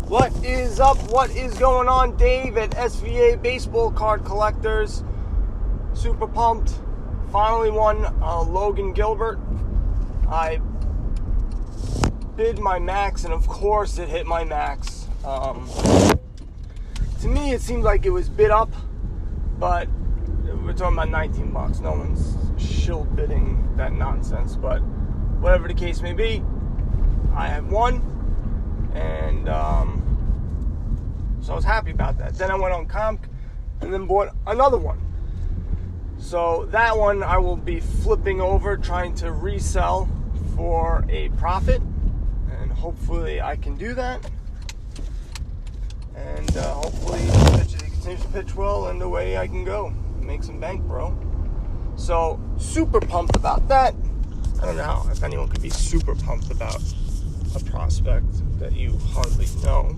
What is up? What is going on? Dave at SVA Baseball Card Collectors. Super pumped. Finally won Logan Gilbert. I bid my max, and of course it hit my max. To me, it seemed like it was bid up, but we're talking about $19. No one's shill bidding that nonsense, but whatever the case may be, I have won, and so I was happy about that. Then I went on Comc and then bought another one. So that one I will be flipping over, trying to resell for a profit, and hopefully I can do that. And hopefully he continues to pitch well, and away I can go. Make some bank, bro. So super pumped about that. I don't know if anyone could be super pumped about a prospect that you hardly know,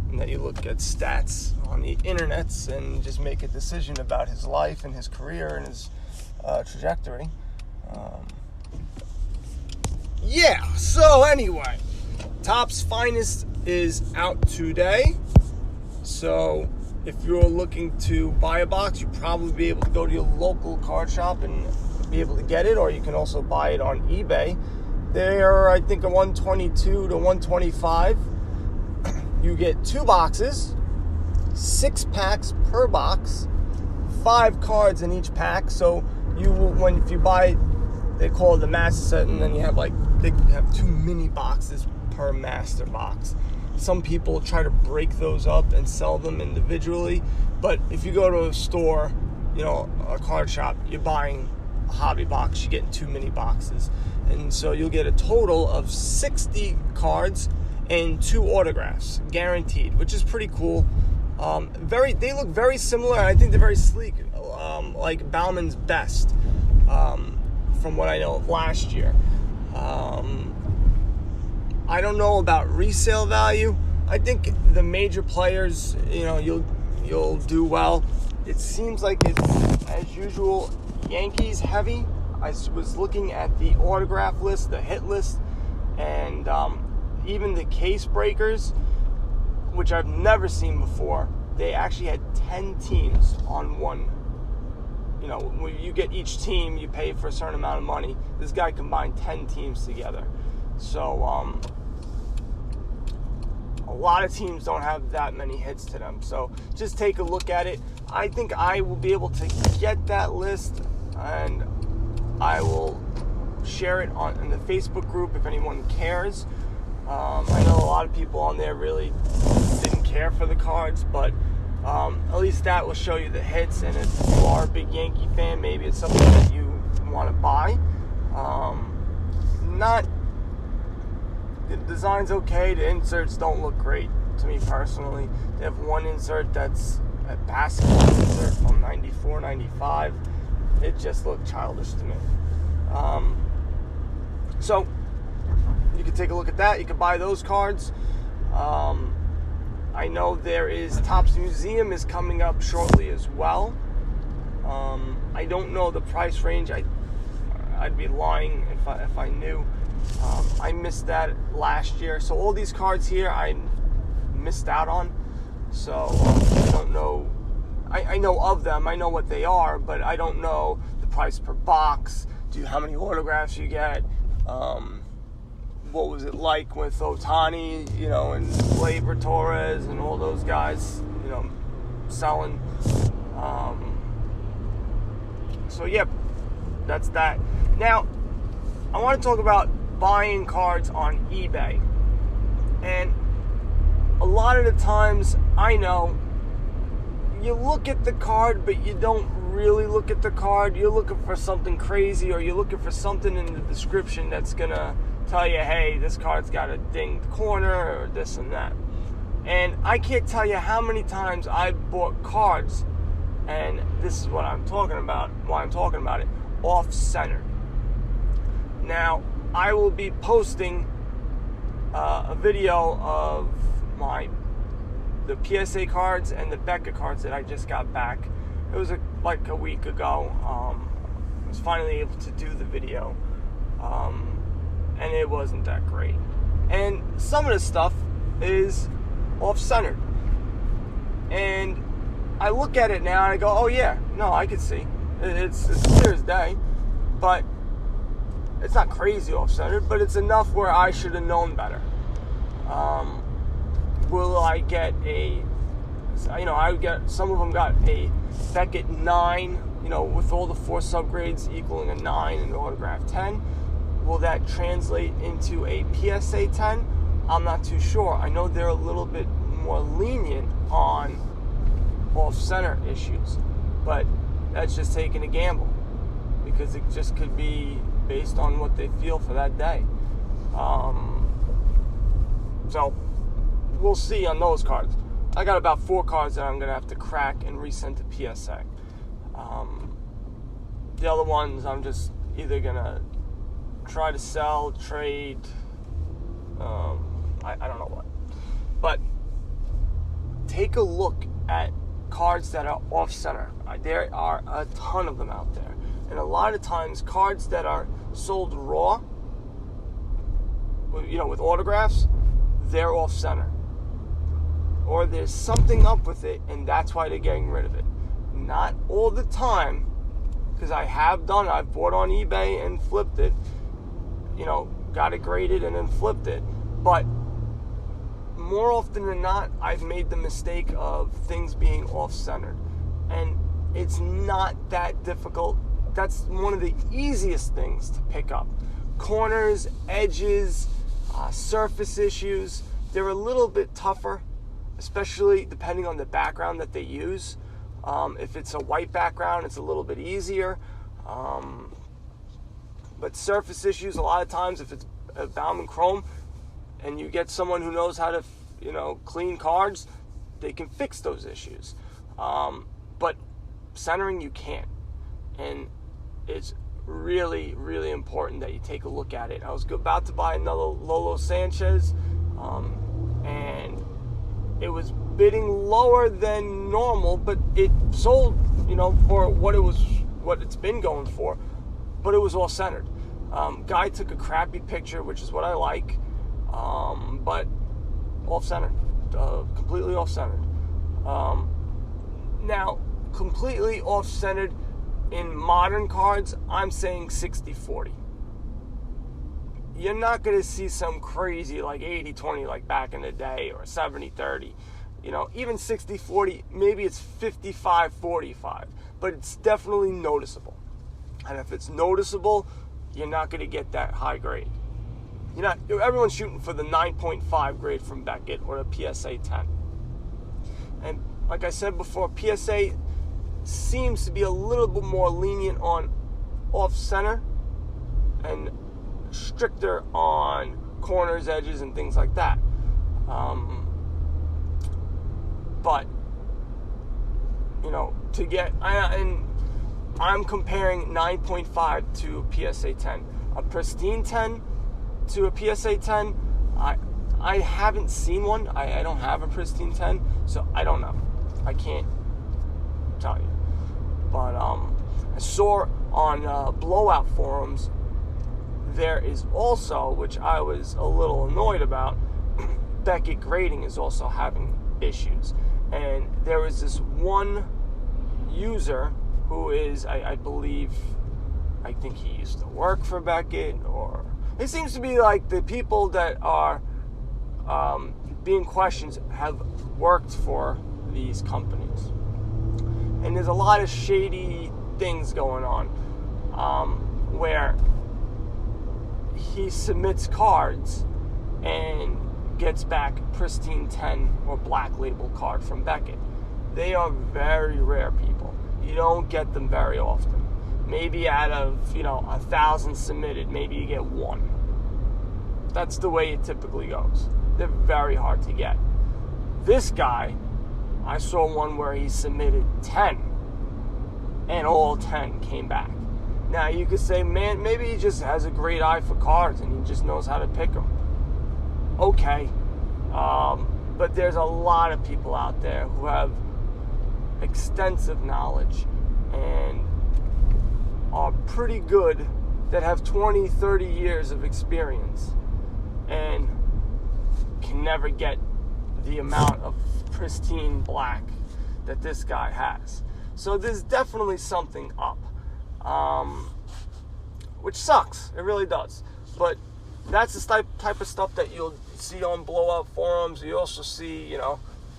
and that you look at stats on the internets and just make a decision about his life and his career and his trajectory. So anyway, Topps Finest is out today. So if you're looking to buy a box, you'll probably be able to go to your local card shop and be able to get it, or you can also buy it on eBay. They're, I think, a $122 to $125. You get 2 boxes, 6 packs per box, 5 cards in each pack. So you will, if you buy, they call it the master set, and then you have they have 2 mini boxes per master box. Some people try to break those up and sell them individually, but if you go to a store, a card shop, you're buying a hobby box, you're getting 2 mini boxes, and so you'll get a total of 60 cards and 2 autographs guaranteed, which is pretty cool. They look very similar, and I think they're very sleek, like Bauman's Best, from what I know of last year. I don't know about resale value. I think the major players, you'll do well. It seems like it's, as usual, Yankees heavy. I was looking at the autograph list, the hit list, and even the case breakers, which I've never seen before. They actually had 10 teams on one. When you get each team, you pay for a certain amount of money. This guy combined 10 teams together. So a lot of teams don't have that many hits to them. So just take a look at it. I think I will be able to get that list, and I will share it in the Facebook group if anyone cares. I know a lot of people on there really didn't care for the cards, but at least that will show you the hits, and if you are a big Yankee fan, maybe it's something that you want to buy. The design's okay. The inserts don't look great to me personally. They have one insert that's a basketball insert from 94, 95. It just looked childish to me. So you can take a look at that. You can buy those cards. I know there is Topps Museum is coming up shortly as well. I don't know the price range. I'd be lying if I knew. I missed that last year, so all these cards here I missed out on. So I don't know. I know of them. I know what they are, but I don't know the price per box. How many autographs you get? What was it like with Ohtani, and Gleyber Torres and all those guys, selling. So yep, that's that. Now, I want to talk about buying cards on eBay. And a lot of the times, I know, you look at the card, but you don't really look at the card. You're looking for something crazy, or you're looking for something in the description that's going to tell you, hey, this card's got a dinged corner, or this and that. And I can't tell you how many times I've bought cards, and this is what I'm talking about, why I'm talking about it, off-center. Now, I will be posting a video of the PSA cards and the Becca cards that I just got back. It was like a week ago. I was finally able to do the video, and it wasn't that great. And some of the stuff is off-centered. And I look at it now and I go, oh yeah, no, I can see. It's clear as day, but it's not crazy off-centered, but it's enough where I should have known better. Will I get a, I would get, some of them got a Beckett 9, with all the 4 subgrades equaling a 9 and autograph 10. Will that translate into a PSA 10? I'm not too sure. I know they're a little bit more lenient on off-center issues, but that's just taking a gamble because it just could be based on what they feel for that day. So we'll see on those cards. I got about 4 cards that I'm going to have to crack and resend to PSA. The other ones I'm just either going to try to sell, trade, I don't know what. But take a look at cards that are off-center. There are a ton of them out there. And a lot of times cards that are sold raw, with autographs, they're off-center. Or there's something up with it, and that's why they're getting rid of it. Not all the time, because I've bought on eBay and flipped it, got it graded and then flipped it. But more often than not, I've made the mistake of things being off-centered. And it's not that difficult. That's one of the easiest things to pick up. Corners, edges, surface issues, they're a little bit tougher, especially depending on the background that they use. If it's a white background, it's a little bit easier. But surface issues, a lot of times, if it's a Bauman Chrome, and you get someone who knows how to, clean cards, they can fix those issues. But centering, you can't. And it's really, really important that you take a look at it. I was about to buy another Lolo Sanchez, and it was bidding lower than normal, but it sold, for what it's been going for, but it was all centered. Guy took a crappy picture, which is what I like, but off-centered, completely off-centered. Now, completely off-centered in modern cards, I'm saying 60-40. You're not going to see some crazy like 80-20 like back in the day, or 70-30. Even 60-40, maybe it's 55-45, but it's definitely noticeable. And if it's noticeable, you're not going to get that high grade. Everyone's shooting for the 9.5 grade from Beckett or a PSA 10. And like I said before, PSA seems to be a little bit more lenient on off-center and stricter on corners, edges, and things like that. But I'm comparing 9.5 to a PSA 10. A pristine 10 to a PSA 10, I haven't seen one. I don't have a pristine 10, so I don't know. I can't tell you. But I saw on blowout forums, there is also, which I was a little annoyed about, Beckett grading is also having issues. And there was this one user who is, I think he used to work for Beckett, or it seems to be like the people that are being questioned have worked for these companies. And there's a lot of shady things going on where he submits cards and gets back pristine 10 or black label card from Beckett. They are very rare people. You don't get them very often. Maybe out of 1,000 submitted, maybe you get one. That's the way it typically goes. They're very hard to get. This guy, I saw one where he submitted 10 and all 10 came back. Now you could say, man, maybe he just has a great eye for cards and he just knows how to pick them. Okay, but there's a lot of people out there who have extensive knowledge and are pretty good, that have 20, 30 years of experience and can never get the amount of pristine black that this guy has. So there's definitely something up, which sucks. It really does. But that's the type of stuff that you'll see on blowout forums. You also see,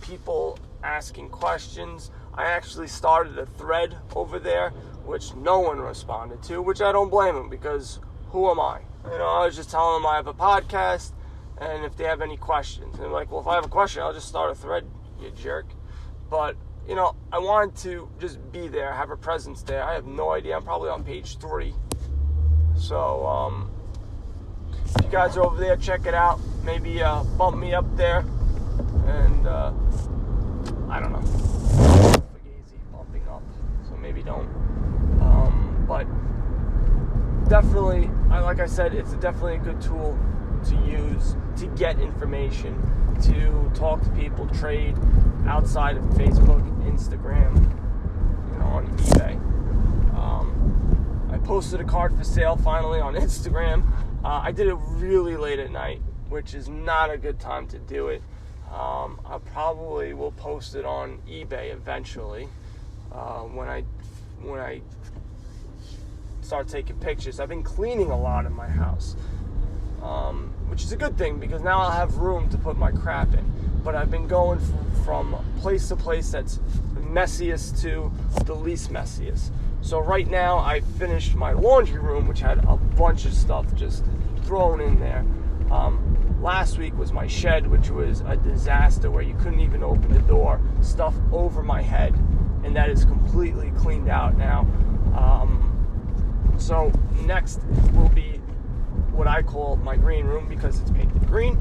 people asking questions. I actually started a thread over there, which no one responded to, which I don't blame them, because who am I? I was just telling them I have a podcast, and if they have any questions. And they're like, well, if I have a question, I'll just start a thread, you jerk. But, I wanted to just be there, have a presence there. I have no idea. I'm probably on page 3. So, if you guys are over there, check it out. Maybe bump me up there. And, I don't know. Fugazi bumping up. So maybe don't. But definitely, like I said, it's definitely a good tool to use to get information, to talk to people, trade outside of Facebook, Instagram, on eBay. I posted a card for sale finally on Instagram. I did it really late at night, which is not a good time to do it. I probably will post it on eBay eventually when I start taking pictures. I've been cleaning a lot in my house, which is a good thing because now I'll have room to put my crap in. But I've been going from place to place that's the messiest to the least messiest. So right now I finished my laundry room, which had a bunch of stuff just thrown in there. Last week was my shed, which was a disaster where you couldn't even open the door, stuff over my head, and that is completely cleaned out now. So next will be what I call my green room because it's painted green,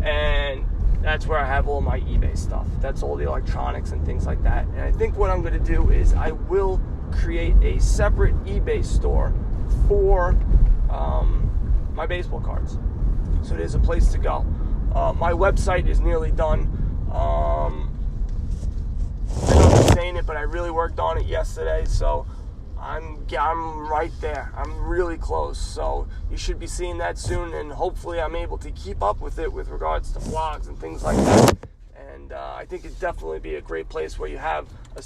and that's where I have all my eBay stuff. That's all the electronics and things like that. And I think what I'm going to do is I will create a separate eBay store for my baseball cards. So there's a place to go. My website is nearly done. I know I'm saying it, but I really worked on it yesterday, so I'm right there. I'm really close. So you should be seeing that soon, and hopefully I'm able to keep up with it with regards to blogs and things like that. And I think it'd definitely be a great place where you have a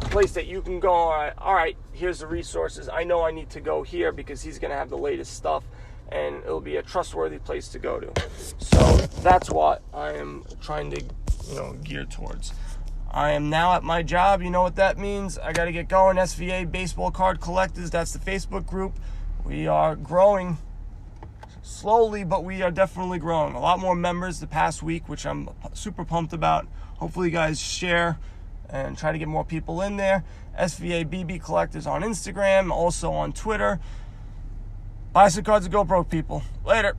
place that you can go, all right, here's the resources. I know I need to go here because he's going to have the latest stuff, and it'll be a trustworthy place to go to. So that's what I am trying to, gear towards. I am now at my job. You know what that means. I got to get going. SVA Baseball Card Collectors. That's the Facebook group. We are growing slowly, but we are definitely growing. A lot more members the past week, which I'm super pumped about. Hopefully you guys share and try to get more people in there. SVA BB Collectors on Instagram, also on Twitter. Buy some cards and go broke, people. Later.